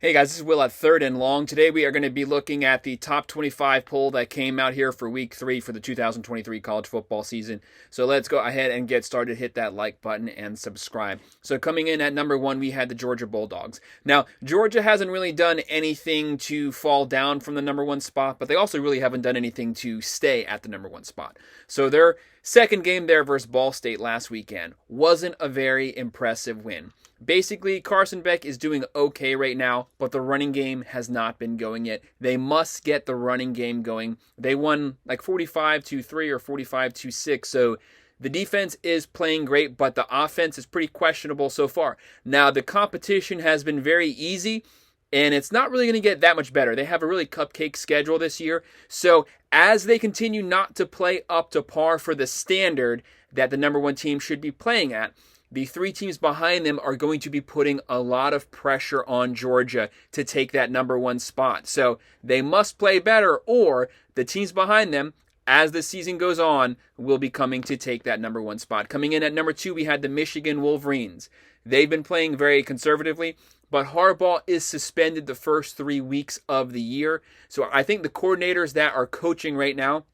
Hey guys, this is Will at Third and Long. Today we are going to be looking at the top 25 poll that came out here for week 3 for the 2023 college football season. So let's go ahead and get started. Hit that like button and subscribe. So coming in at number 1, we had the Georgia Bulldogs. Now, Georgia hasn't really done anything to fall down from the number 1 spot, but they also really haven't done anything to stay at the number 1 spot. So their second game there versus Ball State last weekend wasn't a very impressive win. Basically, Carson Beck is doing okay right now, but the running game has not been going yet. They must get the running game going. They won like 45-3 or 45-6, so the defense is playing great, but the offense is pretty questionable so far. Now, the competition has been very easy, and it's not really going to get that much better. They have a really cupcake schedule this year, so as they continue not to play up to par for the standard that the number 1 team should be playing at, the 3 teams behind them are going to be putting a lot of pressure on Georgia to take that number 1 spot. So they must play better, or the teams behind them, as the season goes on, will be coming to take that number 1 spot. Coming in at number 2, we had the Michigan Wolverines. They've been playing very conservatively, but Harbaugh is suspended the first 3 weeks of the year. So I think the coordinators that are coaching right now,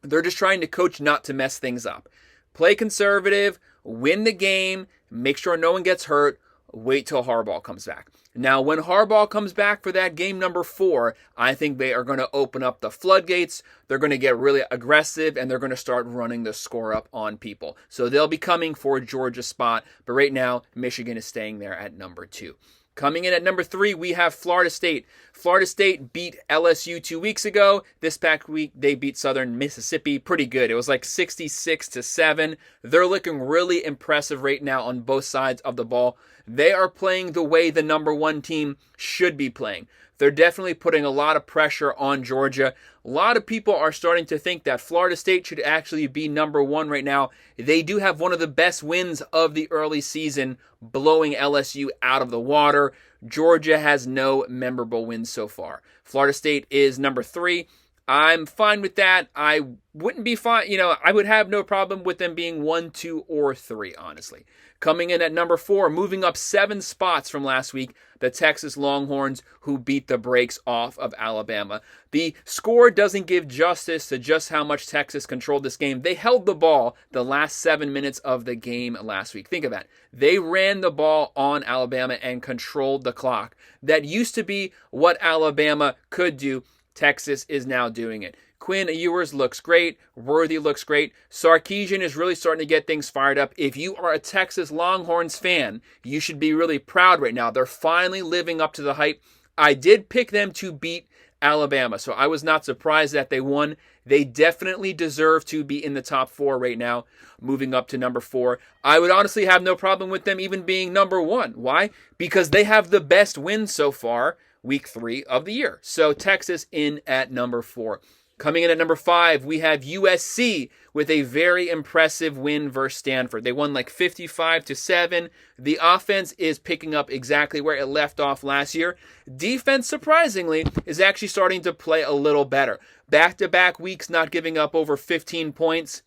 they're just trying to coach not to mess things up. Play conservative, win the game, make sure no one gets hurt, wait till Harbaugh comes back. Now, when Harbaugh comes back for that game number 4, I think they are going to open up the floodgates, they're going to get really aggressive, and they're going to start running the score up on people. So they'll be coming for Georgia's spot, but right now, Michigan is staying there at number 2. Coming in at number 3, we have Florida State. Florida State beat LSU 2 weeks ago. This past week, they beat Southern Mississippi pretty good. It was like 66-7. They're looking really impressive right now on both sides of the ball. They are playing the way the number 1 team should be playing. They're definitely putting a lot of pressure on Georgia. A lot of people are starting to think that Florida State should actually be number 1 right now. They do have one of the best wins of the early season, blowing LSU out of the water. Georgia has no memorable wins so far. Florida State is number 3. I'm fine with that. I wouldn't be fine. I would have no problem with them being 1, 2, or 3, honestly. Coming in at number 4, moving up 7 spots from last week, the Texas Longhorns, who beat the brakes off of Alabama. The score doesn't give justice to just how much Texas controlled this game. They held the ball the last 7 minutes of the game last week. Think of that. They ran the ball on Alabama and controlled the clock. That used to be what Alabama could do. Texas is now doing it. Quinn Ewers looks great. Worthy looks great. Sarkisian is really starting to get things fired up. If you are a Texas Longhorns fan, you should be really proud right now. They're finally living up to the hype. I did pick them to beat Alabama, so I was not surprised that they won. They definitely deserve to be in the top 4 right now, moving up to number 4. I would honestly have no problem with them even being number 1. Why? Because they have the best win so far, week 3 of the year. So Texas in at number 4. Coming in at number 5, we have USC with a very impressive win versus Stanford. They won like 55-7. The offense is picking up exactly where it left off last year. Defense, surprisingly, is actually starting to play a little better. Back-to-back weeks not giving up over 15 points.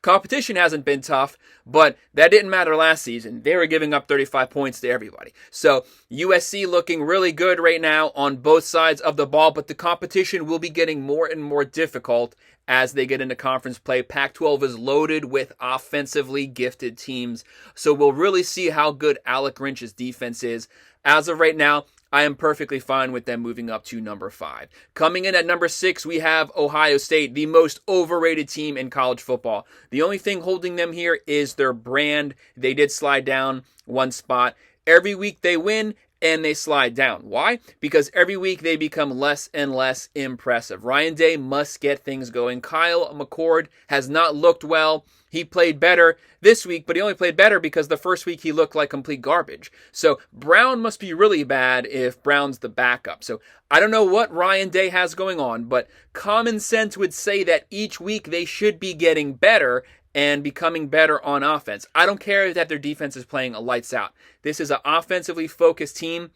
Competition hasn't been tough, but that didn't matter last season. They were giving up 35 points to everybody. So USC looking really good right now on both sides of the ball, but the competition will be getting more and more difficult as they get into conference play. Pac-12 is loaded with offensively gifted teams, so we'll really see how good Alec Grinch's defense is. As of right now, I am perfectly fine with them moving up to number 5. Coming in at number 6, we have Ohio State, the most overrated team in college football. The only thing holding them here is their brand. They did slide down 1 spot. Every week they win and they slide down. Why? Because every week they become less and less impressive. Ryan Day must get things going. Kyle McCord has not looked well. He played better this week, but he only played better because the first week he looked like complete garbage. So Brown must be really bad if Brown's the backup. So I don't know what Ryan Day has going on, but common sense would say that each week they should be getting better and becoming better on offense. I don't care that their defense is playing a lights out. This is an offensively focused team.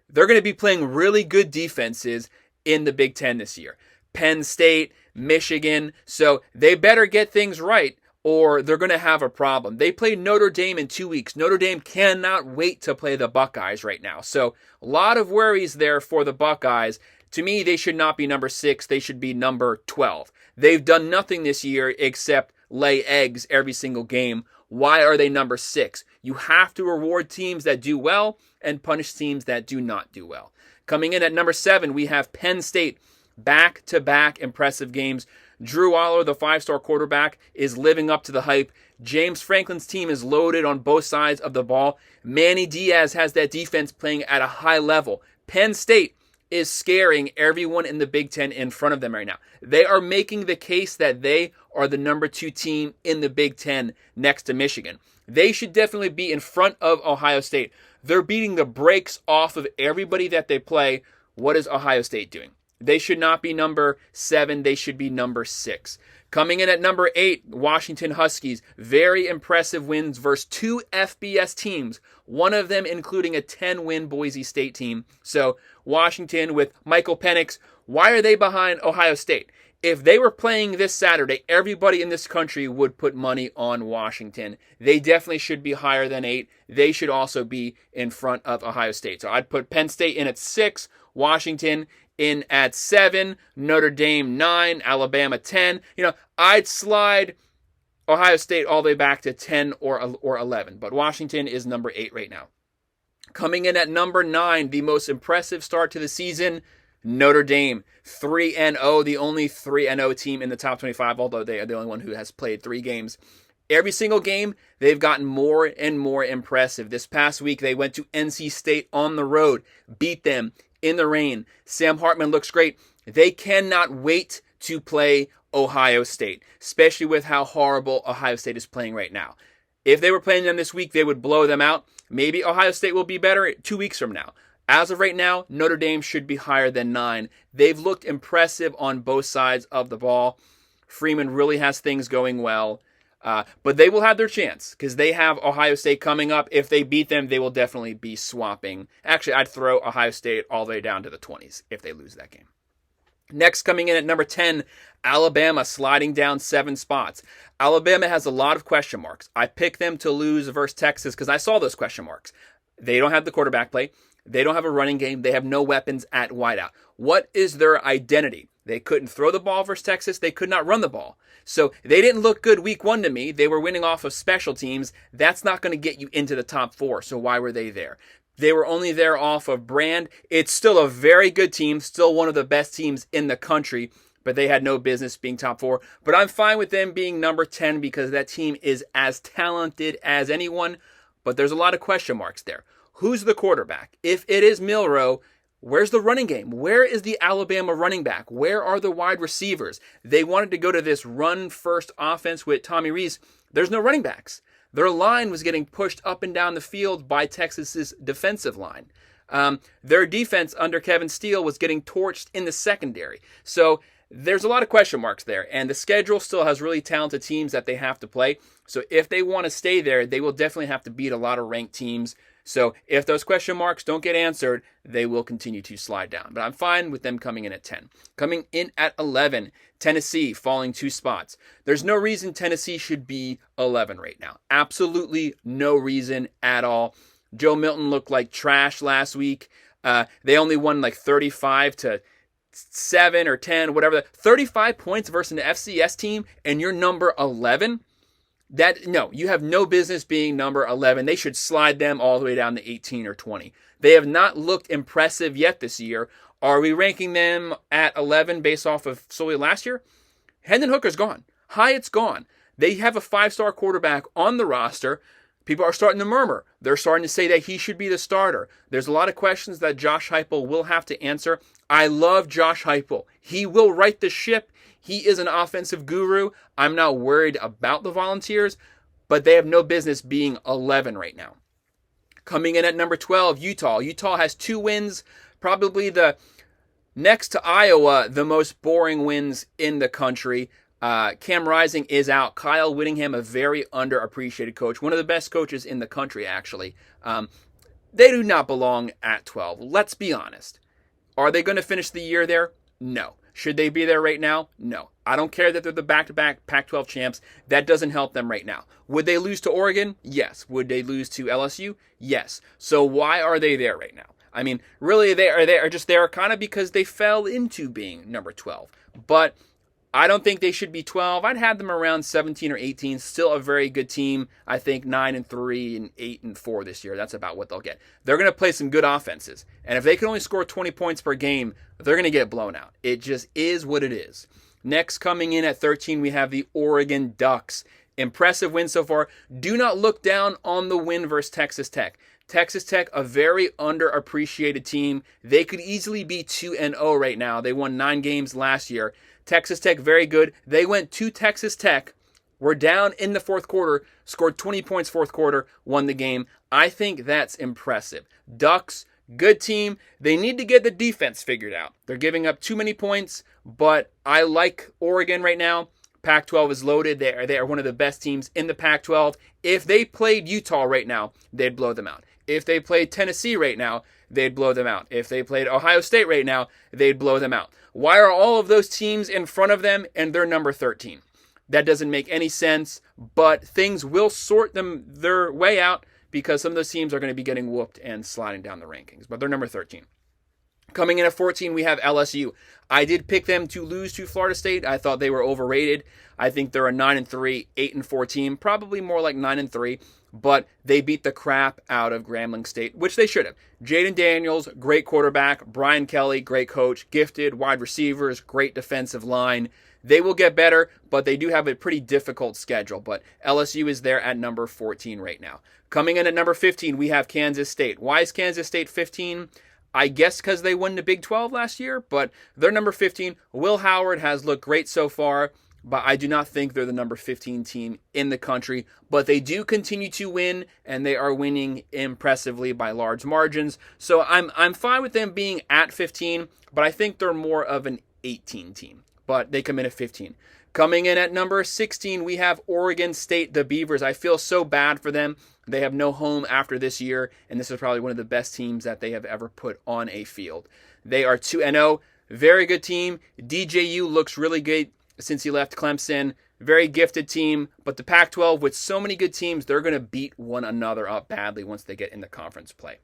They're going to be playing really good defenses in the Big Ten this year. Penn State, Michigan. So they better get things right, or they're going to have a problem. They play Notre Dame in 2 weeks. Notre Dame cannot wait to play the Buckeyes right now. So a lot of worries there for the Buckeyes. To me, they should not be number 6. They should be number 12. They've done nothing this year except lay eggs every single game. Why are they number 6? You have to reward teams that do well and punish teams that do not do well. Coming in at number 7, we have Penn State. Back-to-back impressive games. Drew Aller, the 5-star quarterback, is living up to the hype. James Franklin's team is loaded on both sides of the ball. Manny Diaz has that defense playing at a high level. Penn State is scaring everyone in the Big Ten in front of them right now. They are making the case that they are the number 2 team in the Big Ten next to Michigan. They should definitely be in front of Ohio State. They're beating the brakes off of everybody that they play. What is Ohio State doing? They should not be number 7. They should be number 6. Coming in at number 8, Washington Huskies. Very impressive wins versus 2 FBS teams. One of them including a 10-win Boise State team. So Washington with Michael Penix. Why are they behind Ohio State? If they were playing this Saturday, everybody in this country would put money on Washington. They definitely should be higher than 8. They should also be in front of Ohio State. So I'd put Penn State in at 6, Washington in at 7, Notre Dame 9, Alabama 10. I'd slide Ohio State all the way back to 10 or 11, but Washington is number 8 right now. Coming in at number 9, the most impressive start to the season, Notre Dame 3-0, the only 3-0 team in the top 25, although they are the only one who has played 3 games. Every single game, they've gotten more and more impressive. This past week, they went to NC State on the road, beat them in the rain. Sam Hartman looks great. They cannot wait to play Ohio State, especially with how horrible Ohio State is playing right now. If they were playing them this week, they would blow them out. Maybe Ohio State will be better 2 weeks from now. As of right now, Notre Dame should be higher than 9. They've looked impressive on both sides of the ball. Freeman really has things going well. But they will have their chance because they have Ohio State coming up. If they beat them, they will definitely be swapping. Actually, I'd throw Ohio State all the way down to the 20s if they lose that game. Next, coming in at number 10, Alabama sliding down 7 spots. Alabama has a lot of question marks. I picked them to lose versus Texas because I saw those question marks. They don't have the quarterback play. They don't have a running game. They have no weapons at wideout. What is their identity? They couldn't throw the ball versus Texas. They could not run the ball. So they didn't look good week 1 to me. They were winning off of special teams. That's not going to get you into the top 4. So why were they there? They were only there off of brand. It's still a very good team, still one of the best teams in the country, but they had no business being top 4. But I'm fine with them being number 10 because that team is as talented as anyone, but there's a lot of question marks there. Who's the quarterback? If it is Milroe, where's the running game? Where is the Alabama running back? Where are the wide receivers? They wanted to go to this run-first offense with Tommy Rees. There's no running backs. Their line was getting pushed up and down the field by Texas's defensive line. Their defense under Kevin Steele was getting torched in the secondary. So there's a lot of question marks there, and the schedule still has really talented teams that they have to play. So if they want to stay there, they will definitely have to beat a lot of ranked teams. So if those question marks don't get answered, they will continue to slide down. But I'm fine with them coming in at 10. Coming in at 11, Tennessee falling 2 spots. There's no reason Tennessee should be 11 right now. Absolutely no reason at all. Joe Milton looked like trash last week. They only won like 35-7 or 10, whatever. 35 points versus an FCS team, and you're number 11. No, you have no business being number 11. They should slide them all the way down to 18 or 20. They have not looked impressive yet this year. Are we ranking them at 11 based off of solely last year? Hendon Hooker's gone. Hyatt's gone. They have a 5-star quarterback on the roster. People are starting to murmur. They're starting to say that he should be the starter. There's a lot of questions that Josh Heupel will have to answer. I love Josh Heupel. He will right the ship. He is an offensive guru. I'm not worried about the Volunteers, but they have no business being 11 right now. Coming in at number 12, Utah. Utah has 2 wins, probably the next to Iowa, the most boring wins in the country. Cam Rising is out. Kyle Whittingham, a very underappreciated coach, one of the best coaches in the country, actually. They do not belong at 12. Let's be honest. Are they going to finish the year there? No. Should they be there right now? No. I don't care that they're the back-to-back Pac-12 champs. That doesn't help them right now. Would they lose to Oregon? Yes. Would they lose to LSU? Yes. So why are they there right now? I mean, really, they are just there kind of because they fell into being number 12. But I don't think they should be 12. I'd have them around 17 or 18. Still a very good team. I think 9-3 and 8-4 this year. That's about what they'll get. They're going to play some good offenses. And if they can only score 20 points per game, they're going to get blown out. It just is what it is. Next, coming in at 13, we have the Oregon Ducks. Impressive win so far. Do not look down on the win versus Texas Tech. Texas Tech, a very underappreciated team. They could easily be 2-0 right now. They won 9 games last year. Texas Tech, very good. They went to Texas Tech, were down in the fourth quarter, scored 20 points fourth quarter, won the game. I think that's impressive. Ducks, good team. They need to get the defense figured out. They're giving up too many points, but I like Oregon right now. Pac-12 is loaded. They are one of the best teams in the Pac-12. If they played Utah right now, they'd blow them out. If they played Tennessee right now, they'd blow them out. If they played Ohio State right now, they'd blow them out. Why are all of those teams in front of them and they're number 13? That doesn't make any sense, but things will sort their way out because some of those teams are going to be getting whooped and sliding down the rankings, but they're number 13. Coming in at 14, we have LSU. I did pick them to lose to Florida State. I thought they were overrated. I think they're a 9-3, 8-4 team, probably more like 9-3, but they beat the crap out of Grambling State, which they should have. Jaden Daniels, great quarterback. Brian Kelly, great coach. Gifted wide receivers, great defensive line. They will get better, but they do have a pretty difficult schedule. But LSU is there at number 14 right now. Coming in at number 15, we have Kansas State. Why is Kansas State 15? I guess because they won the Big 12 last year, but they're number 15. Will Howard has looked great so far, but I do not think they're the number 15 team in the country. But they do continue to win, and they are winning impressively by large margins. So I'm fine with them being at 15, but I think they're more of an 18 team. But they come in at 15. Coming in at number 16, we have Oregon State, the Beavers. I feel so bad for them. They have no home after this year, and this is probably one of the best teams that they have ever put on a field. They are 2-0. Very good team. DJU looks really good since he left Clemson. Very gifted team, but the Pac-12, with so many good teams, they're going to beat one another up badly once they get into conference play.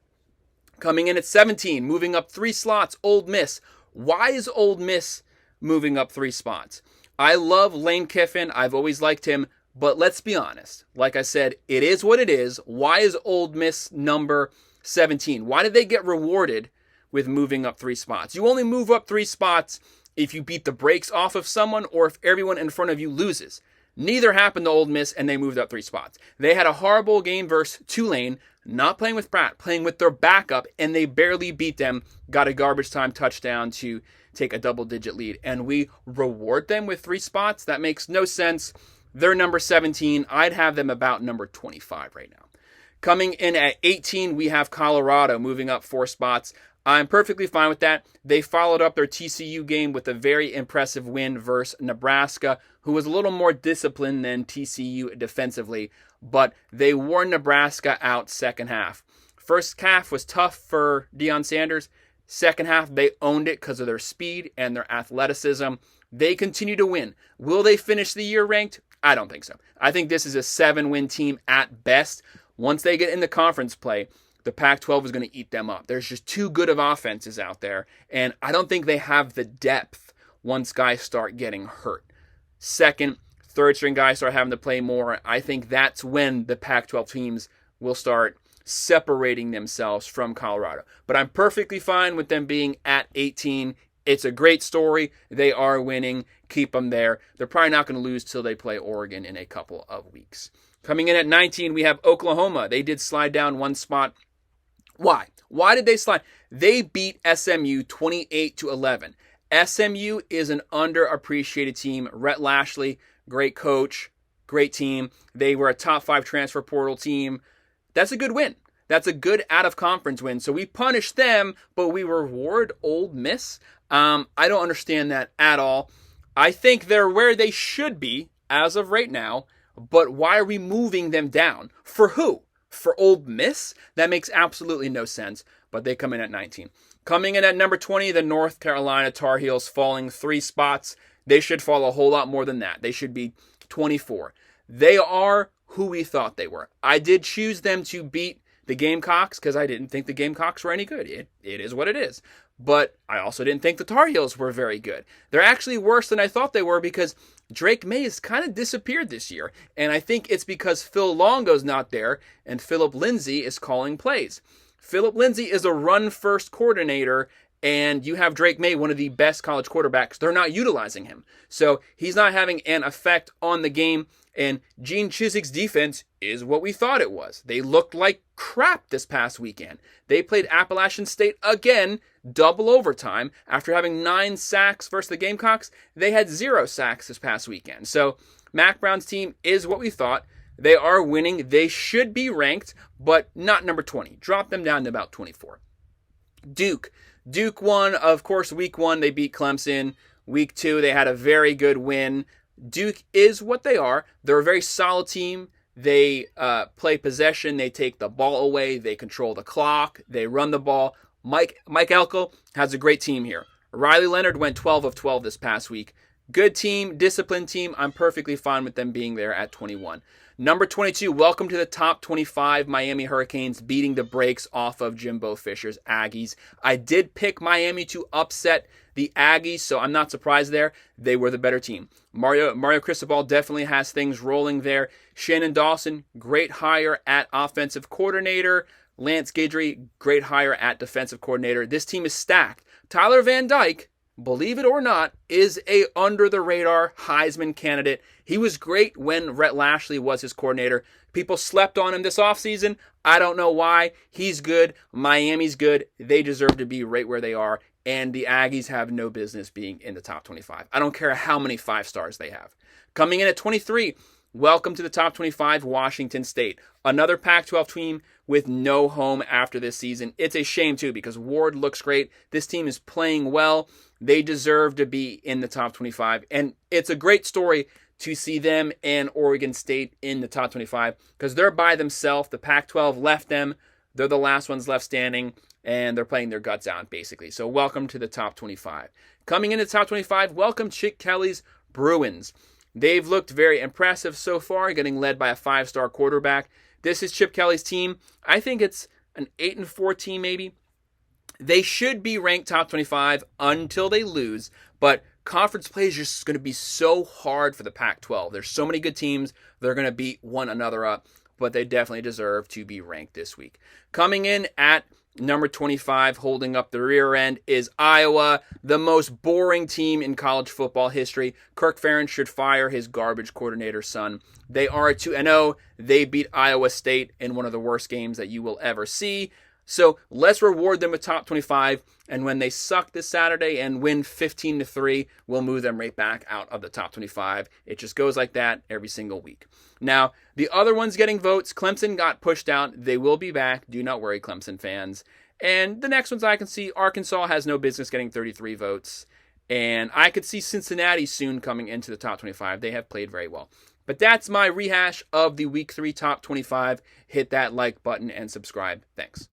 Coming in at 17, moving up 3 slots, Ole Miss. Why is Ole Miss moving up 3 spots? I love Lane Kiffin. I've always liked him, but let's be honest. Like I said, it is what it is. Why is Ole Miss number 17? Why did they get rewarded with moving up 3 spots? You only move up 3 spots if you beat the brakes off of someone or if everyone in front of you loses. Neither happened to Ole Miss, and they moved up 3 spots. They had a horrible game versus Tulane, not playing with Pratt, playing with their backup, and they barely beat them, got a garbage time touchdown to take a double-digit lead, and we reward them with 3 spots? That makes no sense. They're number 17. I'd have them about number 25 right now. Coming in at 18, we have Colorado moving up 4 spots. I'm perfectly fine with that. They followed up their TCU game with a very impressive win versus Nebraska, who was a little more disciplined than TCU defensively, but they wore Nebraska out second half. First half was tough for Deion Sanders. Second half, they owned it because of their speed and their athleticism. They continue to win. Will they finish the year ranked? I don't think so. I think this is a 7-win team at best. Once they get into conference play, the Pac-12 is going to eat them up. There's just too good of offenses out there, and I don't think they have the depth once guys start getting hurt. Second, third-string guys start having to play more. I think that's when the Pac-12 teams will start separating themselves from Colorado. But I'm perfectly fine with them being at 18. It's a great story. They are winning. Keep them there. They're probably not going to lose till they play Oregon in a couple of weeks. Coming in at 19, we have Oklahoma. They did slide down 1 spot. Why? Why did they slide? They beat SMU 28-11. SMU is an underappreciated team. Rhett Lashley, great coach, great team. They were a top 5 transfer portal team. That's a good win. That's a good out-of-conference win. So we punish them, but we reward Ole Miss. I don't understand that at all. I think they're where they should be as of right now, but why are we moving them down? For who? For Ole Miss? That makes absolutely no sense, but they come in at 19. Coming in at number 20, the North Carolina Tar Heels falling 3 spots. They should fall a whole lot more than that. They should be 24. They are who we thought they were. I did choose them to beat the Gamecocks because I didn't think the Gamecocks were any good. It is what it is. But I also didn't think the Tar Heels were very good. They're actually worse than I thought they were because Drake May has kind of disappeared this year. And I think it's because Phil Longo's not there and Philip Lindsay is calling plays. Philip Lindsay is a run-first coordinator, and you have Drake May, one of the best college quarterbacks. They're not utilizing him. So he's not having an effect on the game. And Gene Chizik's defense is what we thought it was. They looked like crap this past weekend. They played Appalachian State again, double overtime. After having 9 sacks versus the Gamecocks, they had 0 sacks this past weekend. So Mac Brown's team is what we thought. They are winning. They should be ranked, but not number 20. Drop them down to about 24. Duke won, of course, week 1. They beat Clemson. Week 2, they had a very good win. Duke is what they are. They're a very solid team. They play possession. They take the ball away. They control the clock. They run the ball. Mike Elko has a great team here. Riley Leonard went 12 of 12 this past week. Good team, disciplined team. I'm perfectly fine with them being there at 21. Number 22, welcome to the top 25, Miami Hurricanes beating the brakes off of Jimbo Fisher's Aggies. I did pick Miami to upset the Aggies, so I'm not surprised there. They were the better team. Mario Cristobal definitely has things rolling there. Shannon Dawson, great hire at offensive coordinator. Lance Guidry, great hire at defensive coordinator. This team is stacked. Tyler Van Dyke, believe it or not, is a under-the-radar Heisman candidate. He was great when Rhett Lashley was his coordinator. People slept on him this offseason. I don't know why. He's good. Miami's good. They deserve to be right where they are. And the Aggies have no business being in the top 25. I don't care how many 5 stars they have. Coming in at 23, welcome to the top 25, Washington State. Another Pac-12 team with no home after this season. It's a shame, too, because Ward looks great. This team is playing well. They deserve to be in the top 25. And it's a great story to see them and Oregon State in the top 25 because they're by themselves. The Pac-12 left them. They're the last ones left standing, and they're playing their guts out, basically. So welcome to the top 25. Coming into the top 25, welcome Chip Kelly's Bruins. They've looked very impressive so far, getting led by a 5-star quarterback. This is Chip Kelly's team. I think it's an 8-4 team, maybe. They should be ranked top 25 until they lose, but conference play is just going to be so hard for the Pac-12. There's so many good teams. They're going to beat one another up, but they definitely deserve to be ranked this week. Coming in at number 25, holding up the rear end, is Iowa, the most boring team in college football history. Kirk Ferentz should fire his garbage coordinator's son. They are 2-0. They beat Iowa State in one of the worst games that you will ever see. So let's reward them with top 25, and when they suck this Saturday and win 15-3, we'll move them right back out of the top 25. It just goes like that every single week. Now, the other ones getting votes, Clemson got pushed out. They will be back. Do not worry, Clemson fans. And the next ones I can see, Arkansas has no business getting 33 votes. And I could see Cincinnati soon coming into the top 25. They have played very well. But that's my rehash of the Week 3 top 25. Hit that like button and subscribe. Thanks.